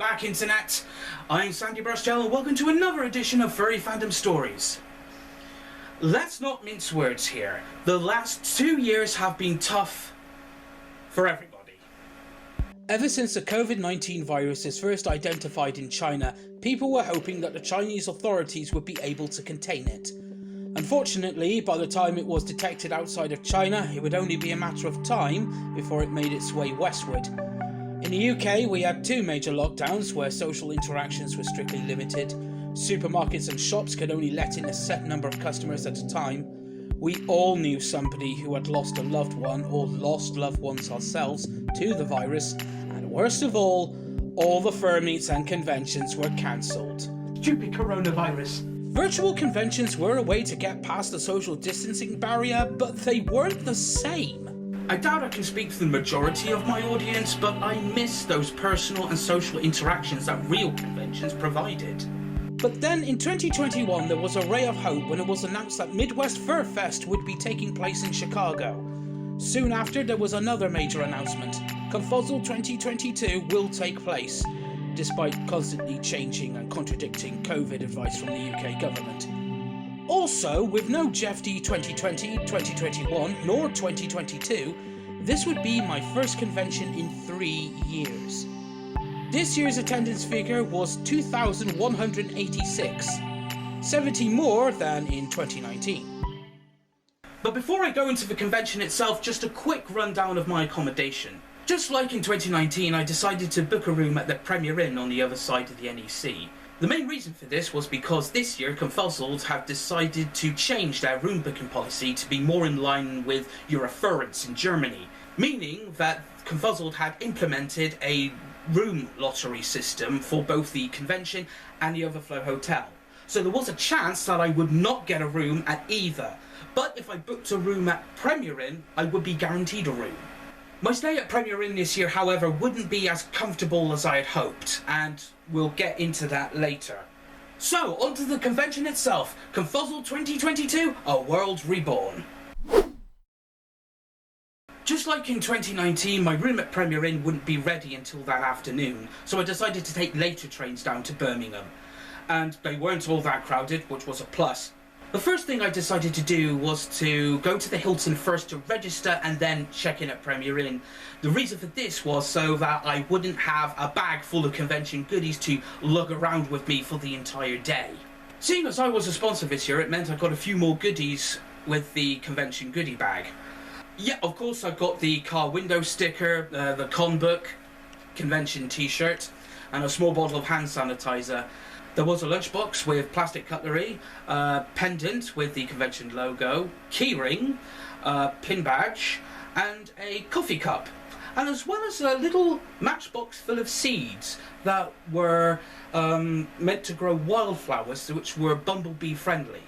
back, Internet. I'm Sandy Brushgel, and welcome to another edition of Furry Fandom Stories. Let's not mince words here. The last 2 years have been tough for everybody. Ever since the COVID-19 virus is first identified in China, people were hoping that the Chinese authorities would be able to contain it. Unfortunately, by the time it was detected outside of China, it would only be a matter of time before it made its way westward. In the UK, we had 2 major lockdowns where social interactions were strictly limited. Supermarkets and shops could only let in a set number of customers at a time. We all knew somebody who had lost a loved one or lost loved ones ourselves to the virus, and worst of all the fur meets and conventions were cancelled. Stupid coronavirus. Virtual conventions were a way to get past the social distancing barrier, but they weren't the same. I doubt I can speak for the majority of my audience, but I miss those personal and social interactions that real conventions provided. But then in 2021 there was a ray of hope when it was announced that Midwest Fur Fest would be taking place in Chicago. Soon after there was another major announcement. Confuzzle 2022 will take place, despite constantly changing and contradicting COVID advice from the UK government. Also, with no JFD 2020, 2021, nor 2022, this would be my first convention in 3 years. This year's attendance figure was 2,186, 70 more than in 2019. But before I go into the convention itself, just a quick rundown of my accommodation. Just like in 2019, I decided to book a room at the Premier Inn on the other side of the NEC. The main reason for this was because this year Confuzzled have decided to change their room booking policy to be more in line with Eurofurence in Germany, meaning that Confuzzled had implemented a room lottery system for both the convention and the Overflow Hotel. So there was a chance that I would not get a room at either, but if I booked a room at Premier Inn, I would be guaranteed a room. My stay at Premier Inn this year, however, wouldn't be as comfortable as I had hoped, and we'll get into that later. So, onto the convention itself. Confuzzle 2022, a World Reborn. Just like in 2019, my room at Premier Inn wouldn't be ready until that afternoon, so I decided to take later trains down to Birmingham. And they weren't all that crowded, which was a plus. The first thing I decided to do was to go to the Hilton first to register and then check in at Premier Inn. The reason for this was so that I wouldn't have a bag full of convention goodies to lug around with me for the entire day. Seeing as I was a sponsor this year, it meant I got a few more goodies with the convention goodie bag. Yeah, of course I got the car window sticker, the con book, convention t-shirt, and a small bottle of hand sanitizer. There was a lunchbox with plastic cutlery, pendant with the convention logo, keyring, pin badge, and a coffee cup. And as well as a little matchbox full of seeds that were meant to grow wildflowers, which were bumblebee friendly.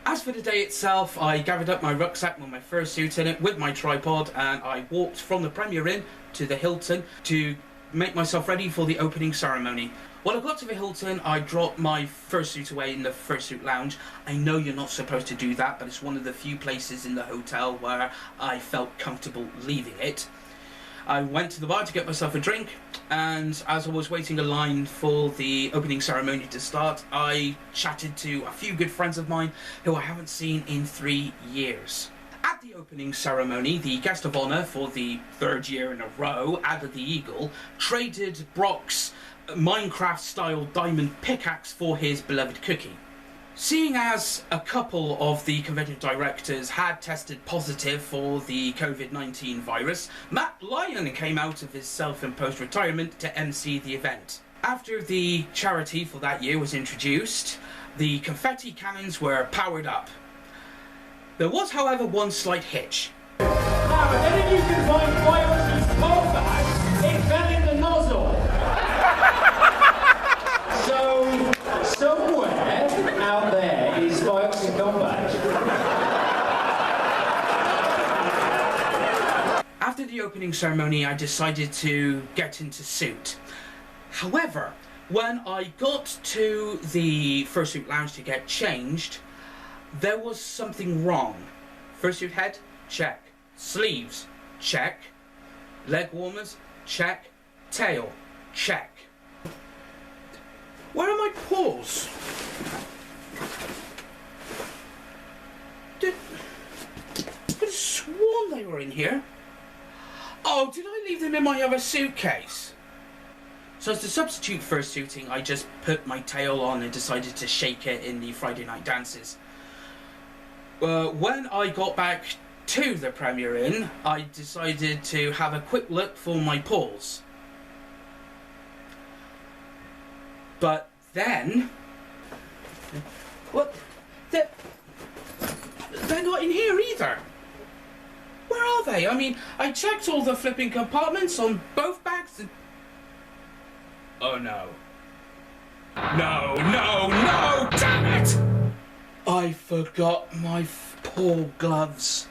As for the day itself, I gathered up my rucksack with my fursuit in it with my tripod, and I walked from the Premier Inn to the Hilton to make myself ready for the opening ceremony. When I got to the Hilton, I dropped my fursuit away in the fursuit lounge. I know you're not supposed to do that, but it's one of the few places in the hotel where I felt comfortable leaving it. I went to the bar to get myself a drink, and as I was waiting in line for the opening ceremony to start, I chatted to a few good friends of mine who I haven't seen in 3 years. At the opening ceremony, the guest of honour for the 3rd year in a row, Ada the Eagle, traded Brock's Minecraft-style diamond pickaxe for his beloved cookie. Seeing as a couple of the convention directors had tested positive for the COVID-19 virus, Matt Lyon came out of his self-imposed retirement to MC the event. After the charity for that year was introduced, the confetti cannons were powered up. There was, however, one slight hitch. Now, if any of you can find Viox's car bag, it fell in the nozzle. So, somewhere out there is Viox's car bag. After the opening ceremony, I decided to get into suit. However, when I got to the fursuit lounge to get changed, there was something wrong. Fursuit head? Check. Sleeves? Check. Leg warmers? Check. Tail? Check. Where are my paws? I could have sworn they were in here. Oh, did I leave them in my other suitcase? So as to substitute fursuiting, I just put my tail on and decided to shake it in the Friday night dances. When I got back to the Premier Inn, I decided to have a quick look for my paws. But then... What? They're not in here either. Where are they? I mean, I checked all the flipping compartments on both bags and... Oh no. No, no, no! Damn it! I forgot my paw gloves.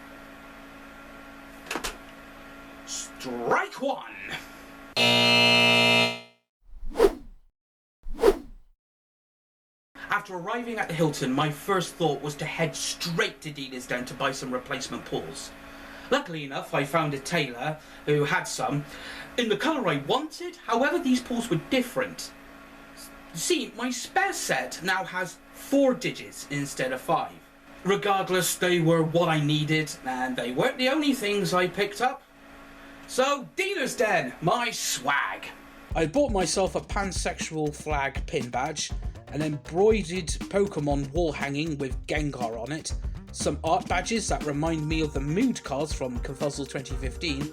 Strike one! After arriving at the Hilton, my first thought was to head straight to Dealers Den to buy some replacement paws. Luckily enough, I found a tailor who had some in the colour I wanted. However, these paws were different. See, my spare set now has 4 digits instead of 5. Regardless, they were what I needed, and they weren't the only things I picked up. So, Dealers Den, my swag. I bought myself a pansexual flag pin badge, an embroidered Pokemon wall hanging with Gengar on it, some art badges that remind me of the mood cards from Confuzzle 2015,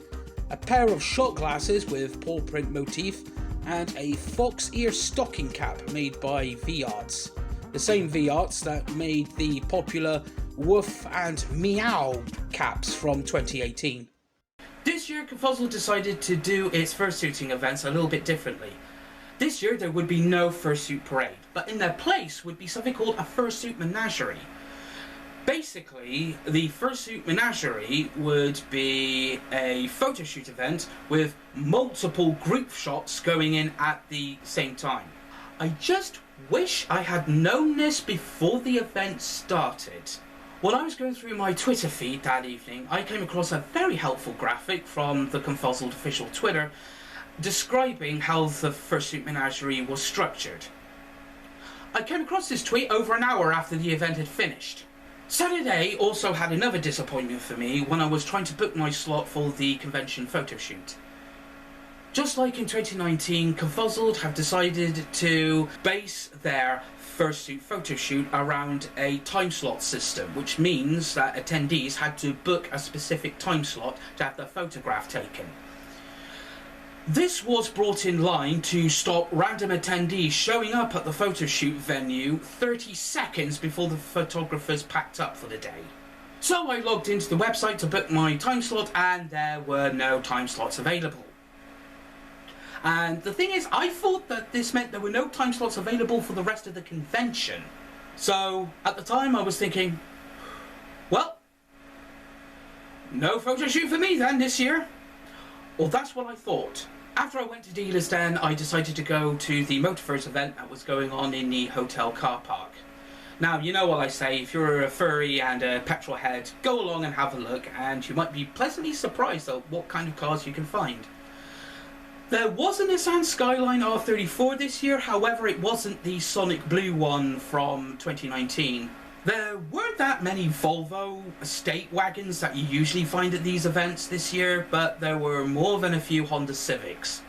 a pair of shot glasses with paw print motif, and a fox ear stocking cap made by V-Arts. The same V-Arts that made the popular Woof and Meow caps from 2018. This year, Confuzzle decided to do its fursuiting events a little bit differently. This year there would be no fursuit parade, but in their place would be something called a fursuit menagerie. Basically, the fursuit menagerie would be a photo shoot event with multiple group shots going in at the same time. I just wish I had known this before the event started. When I was going through my Twitter feed that evening, I came across a very helpful graphic from the Confuzzled official Twitter describing how the fursuit menagerie was structured. I came across this tweet over an hour after the event had finished. Saturday also had another disappointment for me when I was trying to book my slot for the convention photo shoot. Just like in 2019, Confuzzled have decided to base their fursuit photo shoot around a time slot system, which means that attendees had to book a specific time slot to have their photograph taken. This was brought in line to stop random attendees showing up at the photo shoot venue 30 seconds before the photographers packed up for the day. So I logged into the website to book my time slot and there were no time slots available. And the thing is, I thought that this meant there were no time slots available for the rest of the convention. So at the time I was thinking, well, no photo shoot for me then this year. Well, that's what I thought. After I went to Dealers Den, I decided to go to the Motorverse event that was going on in the hotel car park. Now, you know what I say, if you're a furry and a petrol head, go along and have a look, and you might be pleasantly surprised at what kind of cars you can find. There was a Nissan Skyline R34 this year, however it wasn't the Sonic Blue one from 2019. There weren't that many Volvo estate wagons that you usually find at these events this year, but there were more than a few Honda Civics.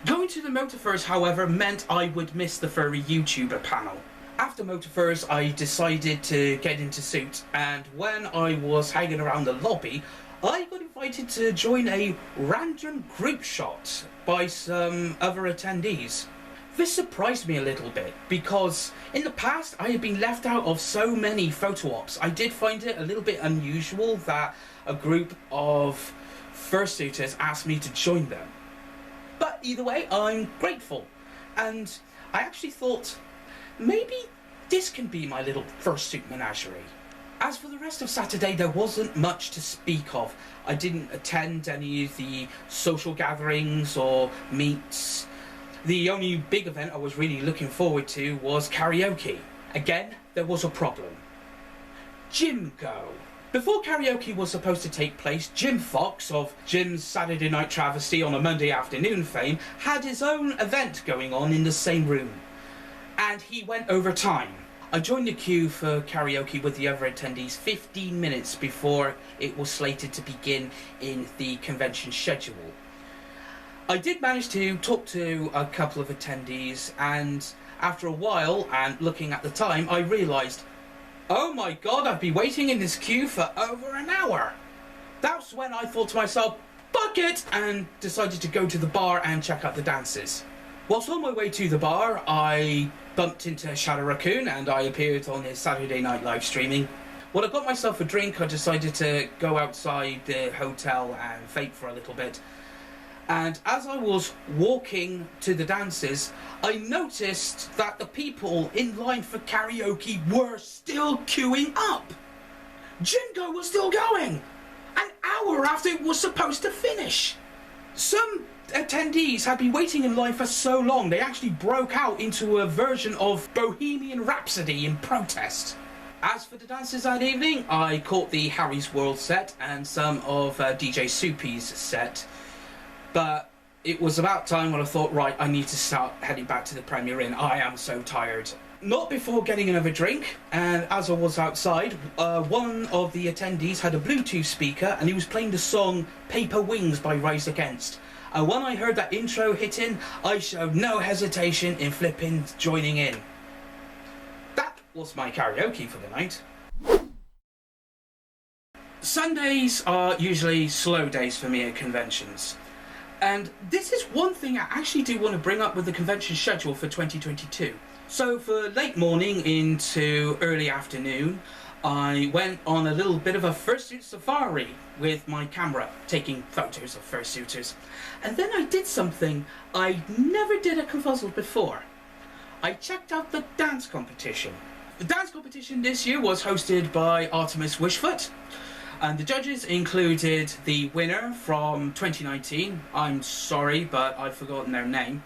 Going to the Motorverse, however, meant I would miss the Furry YouTuber panel. After Motorverse, I decided to get into suit, and when I was hanging around the lobby, I got invited to join a random group shot by some other attendees. This surprised me a little bit, because in the past I had been left out of so many photo ops. I did find it a little bit unusual that a group of fursuiters asked me to join them. But either way, I'm grateful. And I actually thought, maybe this can be my little fursuit menagerie. As for the rest of Saturday, there wasn't much to speak of. I didn't attend any of the social gatherings or meets. The only big event I was really looking forward to was karaoke. Again, there was a problem. Jim Go. Before karaoke was supposed to take place, Jim Fox of Jim's Saturday Night Travesty on a Monday Afternoon fame had his own event going on in the same room. and he went over time. I joined the queue for karaoke with the other attendees 15 minutes before it was slated to begin in the convention schedule. I did manage to talk to a couple of attendees, and after a while, and looking at the time, I realised, oh my god, I've been waiting in this queue for over an hour. That's when I thought to myself, fuck it, and decided to go to the bar and check out the dances. Whilst on my way to the bar, I bumped into Shadow Raccoon and I appeared on his Saturday night live streaming. When I got myself a drink, I decided to go outside the hotel and vape for a little bit. And as I was walking to the dances, I noticed that the people in line for karaoke were still queuing up. Jingo was still going, an hour after it was supposed to finish. Some attendees had been waiting in line for so long, they actually broke out into a version of Bohemian Rhapsody in protest. As for the dances that evening, I caught the Harry's World set and some of DJ Soupy's set. But it was about time when I thought, right, I need to start heading back to the Premier Inn. I am so tired. Not before getting another drink, and as I was outside, one of the attendees had a Bluetooth speaker and he was playing the song Paper Wings by Rise Against. And when I heard that intro hit in, I showed no hesitation in flipping joining in. That was my karaoke for the night. Sundays are usually slow days for me at conventions. And this is one thing I actually do want to bring up with the convention schedule for 2022. So for late morning into early afternoon, I went on a little bit of a fursuit safari with my camera, taking photos of fursuiters. And then I did something I never did at Confuzzled before. I checked out the dance competition. The dance competition this year was hosted by Artemis Wishfoot. And the judges included the winner from 2019, I'm sorry, but I've forgotten their name,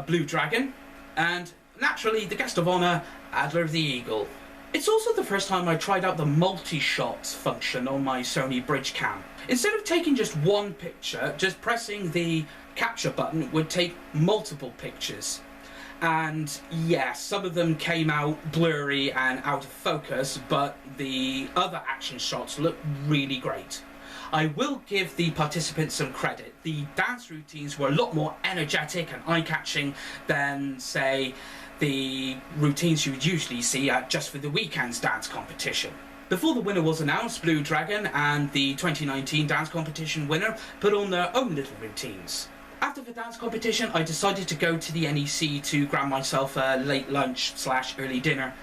Blue Dragon, and naturally the guest of honour, Adler the Eagle. It's also the first time I tried out the multi-shots function on my Sony Bridge Cam. Instead of taking just one picture, just pressing the capture button would take multiple pictures. And yeah, some of them came out blurry and out of focus, but the other action shots look really great. I will give the participants some credit. The dance routines were a lot more energetic and eye-catching than, say, the routines you would usually see at Just for the Weekend's dance competition. Before the winner was announced, Blue Dragon and the 2019 dance competition winner put on their own little routines. After the dance competition, I decided to go to the NEC to grab myself a late lunch / early dinner.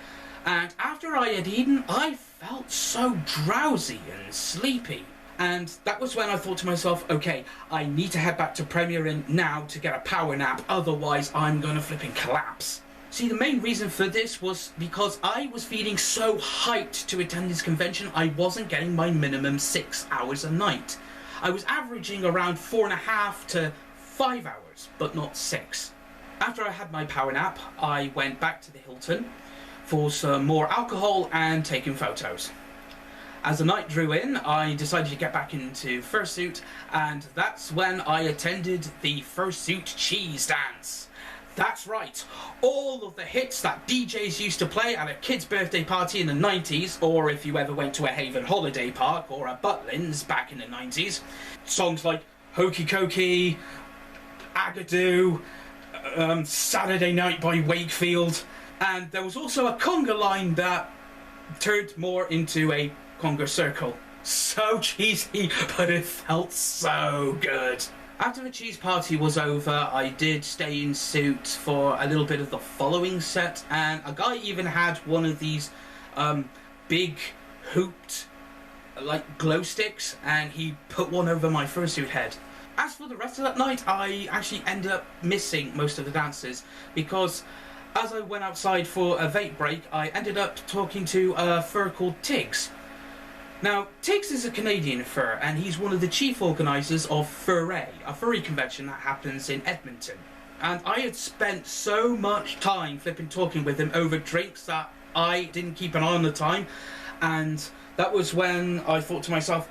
And after I had eaten, I felt so drowsy and sleepy. And that was when I thought to myself, okay, I need to head back to Premier Inn now to get a power nap, otherwise I'm gonna flipping collapse. See, the main reason for this was because I was feeling so hyped to attend this convention, I wasn't getting my minimum 6 hours a night. I was averaging around 4.5 to 5 hours, but not 6. After I had my power nap, I went back to the Hilton for some more alcohol and taking photos. As the night drew in, I decided to get back into fursuit, and that's when I attended the fursuit cheese dance. That's right, all of the hits that DJs used to play at a kid's birthday party in the 90s, or if you ever went to a Haven holiday park or a Butlins back in the 90s. Songs like Hokey Cokey, Agadoo, Saturday Night by Wakefield, and there was also a conga line that turned more into a conga circle. So cheesy, but it felt so good. After the cheese party was over, I did stay in suit for a little bit of the following set, and a guy even had one of these big hooped like glow sticks, and he put one over my fursuit head. As for the rest of that night, I actually ended up missing most of the dances because as I went outside for a vape break, I ended up talking to a fur called Tiggs. Now, Tiggs is a Canadian fur, and he's one of the chief organisers of Furry, a furry convention that happens in Edmonton. And I had spent so much time flipping talking with him over drinks that I didn't keep an eye on the time, and that was when I thought to myself,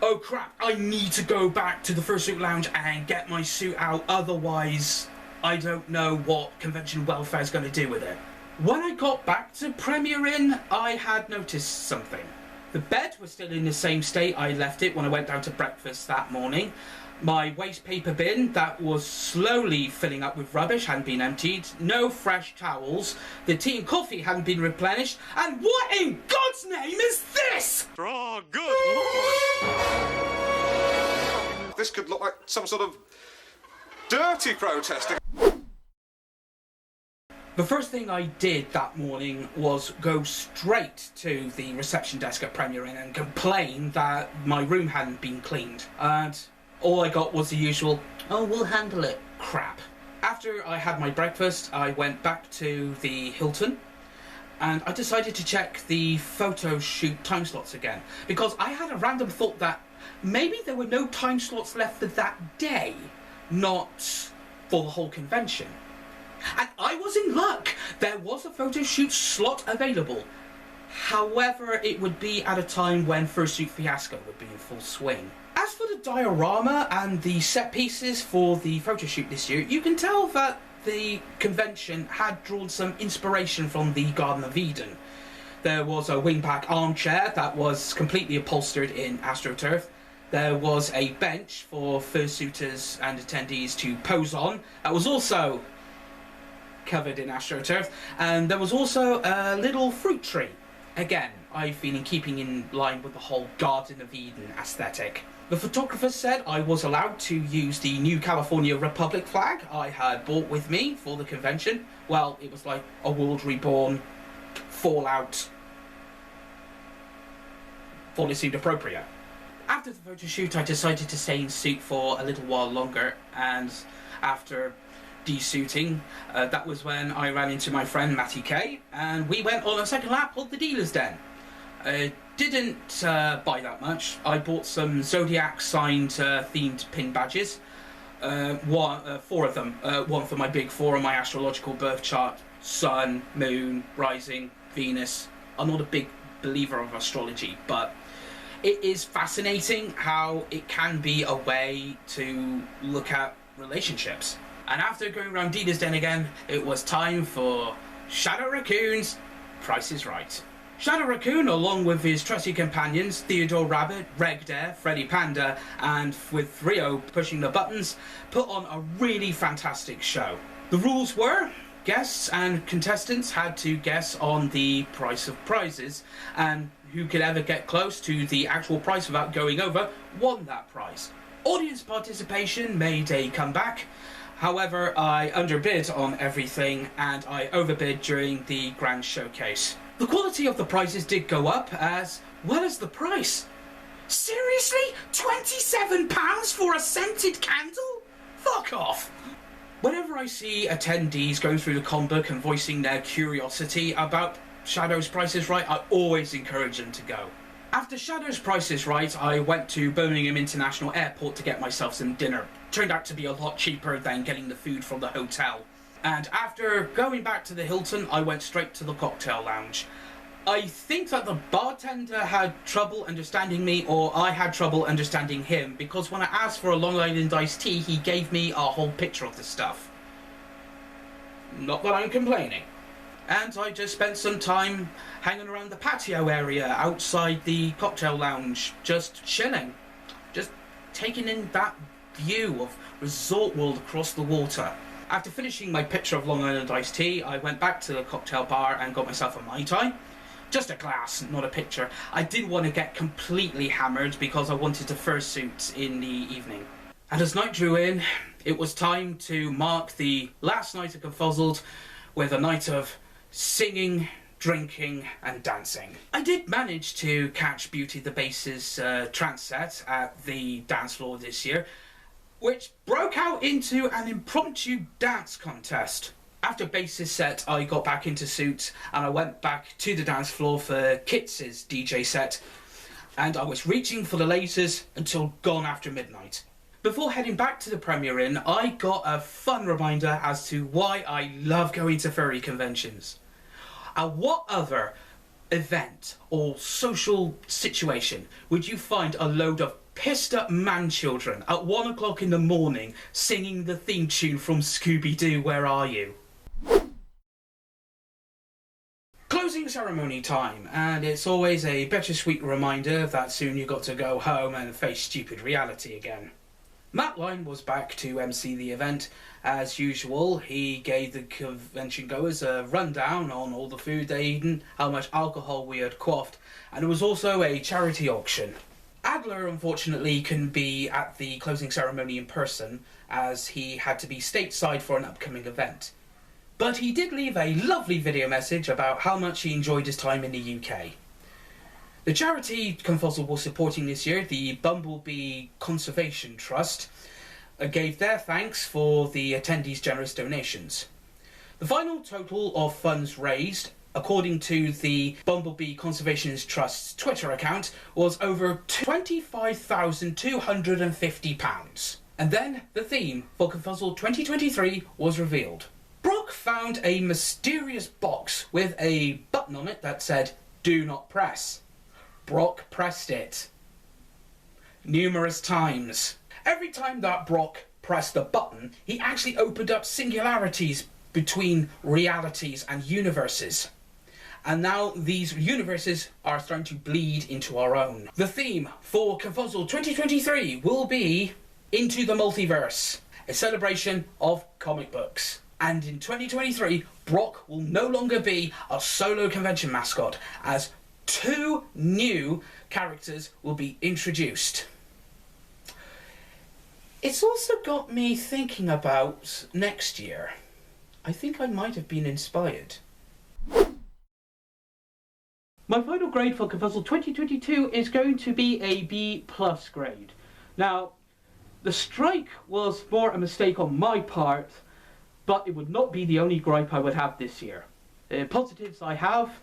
oh crap, I need to go back to the fursuit lounge and get my suit out, otherwise I don't know what convention welfare is going to do with it. When I got back to Premier Inn, I had noticed something. The bed was still in the same state I left it when I went down to breakfast that morning. My waste paper bin that was slowly filling up with rubbish hadn't been emptied. No fresh towels. The tea and coffee hadn't been replenished. And what in God's name is this? Oh, good Lord! This could look like some sort of dirty protesting. The first thing I did that morning was go straight to the reception desk at Premier Inn and complain that my room hadn't been cleaned. And all I got was the usual, "Oh, we'll handle it" crap. After I had my breakfast, I went back to the Hilton and I decided to check the photo shoot time slots again, because I had a random thought that maybe there were no time slots left for that day, not for the whole convention. And I was in luck. There was a photo shoot slot available. However, it would be at a time when Fursuit Fiasco would be in full swing. As for the diorama and the set pieces for the photo shoot this year, you can tell that the convention had drawn some inspiration from the Garden of Eden. There was a wingback armchair that was completely upholstered in AstroTurf. There was a bench for fursuiters and attendees to pose on. That was also covered in AstroTurf. And there was also a little fruit tree. Again, I've been keeping in line with the whole Garden of Eden aesthetic. The photographer said I was allowed to use the new California Republic flag I had bought with me for the convention. Well, it was like a World Reborn, Fallout. Thought it seemed appropriate. After the photo shoot, I decided to stay in suit for a little while longer, and after de-suiting, that was when I ran into my friend Matty K, and we went on a second lap of the dealer's den. Didn't buy that much. I bought some Zodiac signed themed pin badges. Four of them. One for my big four on my astrological birth chart: Sun, Moon, Rising, Venus. I'm not a big believer of astrology, but it is fascinating how it can be a way to look at relationships. And after going around Dealer's Den again, it was time for Shadow Raccoon's Price is Right. Shadow Raccoon, along with his trusty companions, Theodore Rabbit, Reg Dare, Freddy Panda, and with Rio pushing the buttons, put on a really fantastic show. The rules were, guests and contestants had to guess on the price of prizes, and who could ever get close to the actual price without going over won that prize. Audience participation made a comeback. However, I underbid on everything and I overbid during the grand showcase. The quality of the prizes did go up as well as the price. Seriously? £27 for a scented candle? Fuck off! Whenever I see attendees going through the con book and voicing their curiosity about Shadow's Price is Right, I always encourage them to go. After Shadow's Price is Right, I went to Birmingham International Airport to get myself some dinner. Turned out to be a lot cheaper than getting the food from the hotel. And after going back to the Hilton, I went straight to the cocktail lounge. I think that the bartender had trouble understanding me, or I had trouble understanding him, because when I asked for a Long Island iced tea, he gave me a whole picture of the stuff. Not that I'm complaining. And I just spent some time hanging around the patio area outside the cocktail lounge, just chilling, just taking in that view of Resort World across the water. After finishing my picture of Long Island iced tea, I went back to the cocktail bar and got myself a Mai Tai. Just a glass, not a picture. I didn't want to get completely hammered because I wanted to fursuit in the evening. And as night drew in, it was time to mark the last night of Confuzzled with a night of singing, drinking and dancing. I did manage to catch Beauty the Bass's trance set at the dance floor this year, which broke out into an impromptu dance contest. After Bass's set, I got back into suit and I went back to the dance floor for Kits's DJ set, and I was reaching for the lasers until gone after midnight. Before heading back to the Premier Inn, I got a fun reminder as to why I love going to furry conventions. And what other event or social situation would you find a load of pissed up man-children at 1 o'clock in the morning singing the theme tune from Scooby-Doo, Where Are You? Closing ceremony time, and it's always a bittersweet reminder that soon you got to go home and face stupid reality again. Matt Lyne was back to MC the event. As usual, he gave the convention goers a rundown on all the food they'd eaten, how much alcohol we had quaffed, and it was also a charity auction. Adler, unfortunately, couldn't be at the closing ceremony in person, as he had to be stateside for an upcoming event. But he did leave a lovely video message about how much he enjoyed his time in the UK. The charity Confuzzle was supporting this year, the Bumblebee Conservation Trust, gave their thanks for the attendees' generous donations. The final total of funds raised, according to the Bumblebee Conservation Trust's Twitter account, was over £25,250. And then the theme for Confuzzle 2023 was revealed. Brock found a mysterious box with a button on it that said, "Do not press." Brock pressed it. Numerous times. Every time that Brock pressed the button, he actually opened up singularities between realities and universes. And now these universes are starting to bleed into our own. The theme for Confuzzle 2023 will be Into the Multiverse, a celebration of comic books. And in 2023, Brock will no longer be a solo convention mascot, as 2 new characters will be introduced. It's also got me thinking about next year. I think I might have been inspired. My final grade for Confuzzle 2022 is going to be a B+ grade. Now, the strike was more a mistake on my part, but it would not be the only gripe I would have this year. Positives I have,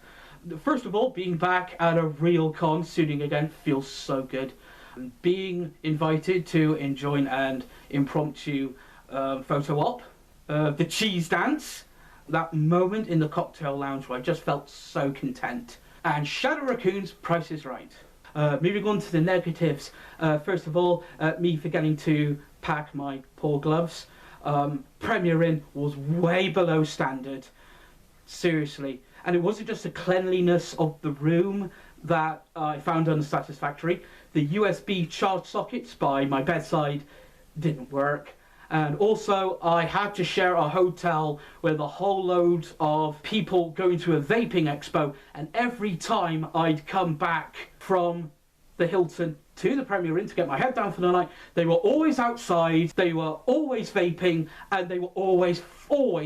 first of all, being back at a real con, shooting again, feels so good. And being invited to join an impromptu photo op, the cheese dance, that moment in the cocktail lounge where I just felt so content. And Shadow Raccoon's Price is Right. Moving on to the negatives, first of all, me forgetting to pack my poor gloves. Premier Inn was way below standard, seriously. And it wasn't just the cleanliness of the room that I found unsatisfactory. The USB charge sockets by my bedside didn't work. And also, I had to share a hotel with a whole load of people going to a vaping expo, and every time I'd come back from the Hilton to the Premier Inn to get my head down for the night, they were always outside, they were always vaping, and they were always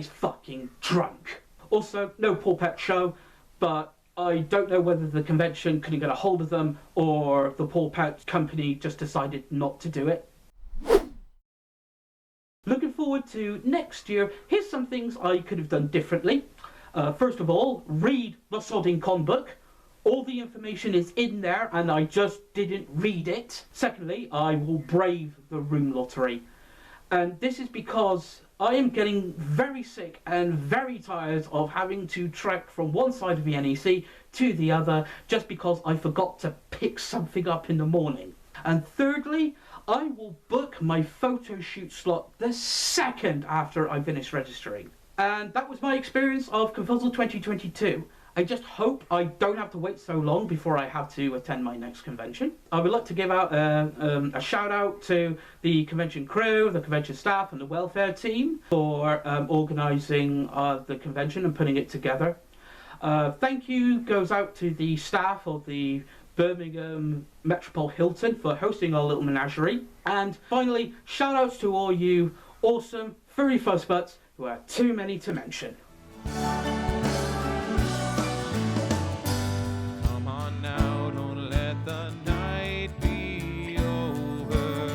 fucking drunk. Also, no Paw Pet show, but I don't know whether the convention couldn't get a hold of them or the Paw Pet company just decided not to do it. Looking forward to next year, here's some things I could have done differently. First of all, read the sodding con book. All the information is in there and I just didn't read it. Secondly, I will brave the room lottery. And this is because I am getting very sick and very tired of having to trek from one side of the NEC to the other just because I forgot to pick something up in the morning. And thirdly, I will book my photo shoot slot the second after I finish registering. And that was my experience of Confuzzle 2022. I just hope I don't have to wait so long before I have to attend my next convention. I would like to give out a shout out to the convention crew, the convention staff and the welfare team for organising the convention and putting it together. Thank you goes out to the staff of the Birmingham Metropole Hilton for hosting our little menagerie. And finally, shout outs to all you awesome furry fuzzbutts who are too many to mention. Come on now, don't let the night be over.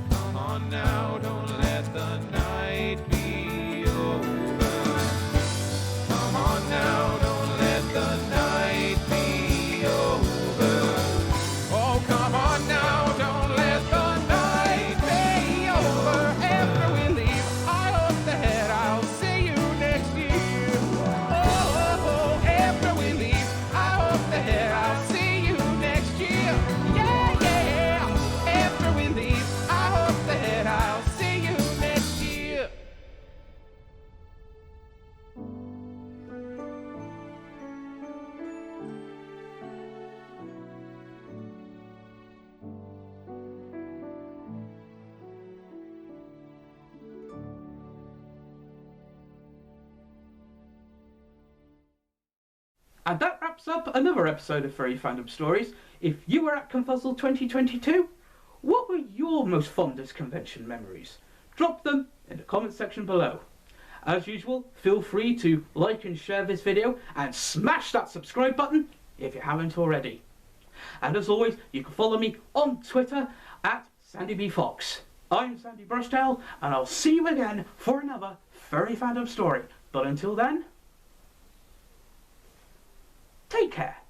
Come on now, don't let the night be over. Come on now, don't let the night be over. Oh, come on now, don't let the night be over. After we leave, I hope that I'll see you next. And that wraps up another episode of Furry Fandom Stories. If you were at Confuzzle 2022, what were your most fondest convention memories? Drop them in the comment section below. As usual, feel free to like and share this video and smash that subscribe button if you haven't already. And as always, you can follow me on Twitter at SandyBFox. I'm Sandy Brushtail, and I'll see you again for another Furry Fandom story. But until then, take care.